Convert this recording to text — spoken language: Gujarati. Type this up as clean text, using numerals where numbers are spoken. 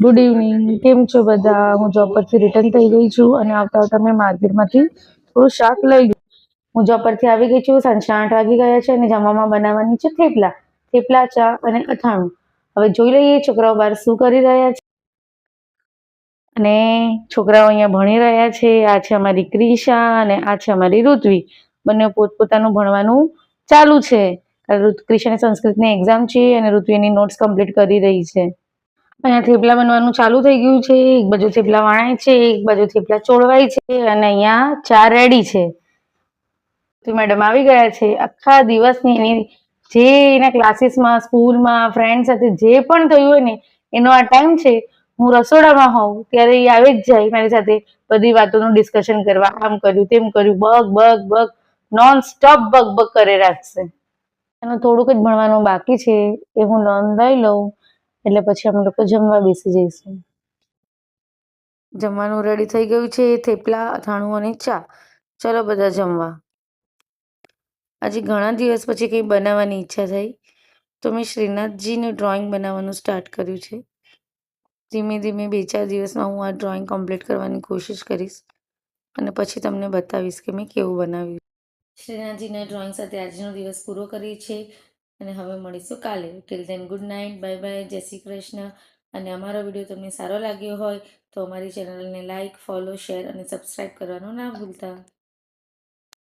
ગુડ ઇવનિંગ, કેમ છો બધા? હું જોબ પરથી રિટર્ન થઈ ગઈ છું અને આવતા આવતા મેં માર્કેટમાંથી થોડું શાક લઈ લીધું. હું જોબ પરથી આવી ગઈ છું, સાંજના 8 વાગી ગયા છે અને જમવામાં બનાવવાની છે થેપલા, ચા અને અથાણું. હવે જોઈ લઈએ છોકરાઓ બહાર શું કરી રહ્યા છે. અને છોકરાઓ અહીંયા ભણી રહ્યા છે. આ છે અમારી ક્રિશા અને આ છે અમારી ઋત્વી. બંને પોતપોતાનું ભણવાનું ચાલુ છે. ક્રિશાની સંસ્કૃતની એક્ઝામ છે અને ઋત્વીની નોટ્સ કમ્પ્લીટ કરી રહી છે. અહીંયા થેપલા બનવાનું ચાલુ થઈ ગયું છે. એક બાજુ થેપલા વણાય છે, એક બાજુ થેપલા ચોળવાય છે અને અહીંયા ચા રેડી છે. મેડમ આવી ગયા છે. આખા દિવસની એની જે એના ક્લાસીસમાં, સ્કૂલમાં, ફ્રેન્ડ સાથે જે પણ થયું હોય ને એનો આ ટાઈમ છે. હું રસોડામાં હોઉં ત્યારે એ આવી જ જાય મારી સાથે બધી વાતોનું ડિસ્કશન કરવા. આમ કર્યું, તેમ કર્યું, bug bug bug non stop bug bug કરે રાખશે. એનું થોડુંક જ ભણવાનું બાકી છે, એ હું નોંધાઈ લઉં એટલે પછી અમે લોકો જમવા બેસી જઈશું. જમવાનું રેડી થઈ ગયું છે, થેપલા, અથાણું અને ચા. ચલો બધા જમવા. આજે ઘણા દિવસ પછી કંઈ બનાવવાની ઈચ્છા થઈ તો મેં શ્રીનાથજીનું ડ્રોઈંગ બનાવવાનું સ્ટાર્ટ કર્યું છે. ધીમે ધીમે 2-4 દિવસમાં હું આ ડ્રોઈંગ કમ્પ્લીટ કરવાની કોશિશ કરીશ અને પછી તમને બતાવીશ કે મેં કેવું બનાવ્યું. શ્રીનાથજીના ડ્રોઈંગ સાથે આજનો દિવસ પૂરો કરીએ છીએ અને હવે મળીશું કાલે. Till then good night, bye bye, જય શ્રી કૃષ્ણ. અને અમારો વિડીયો તમને સારો લાગ્યો હોય તો અમારી ચેનલને લાઇક, ફોલો, શેર અને સબસ્ક્રાઈબ કરવાનું ના ભૂલતા.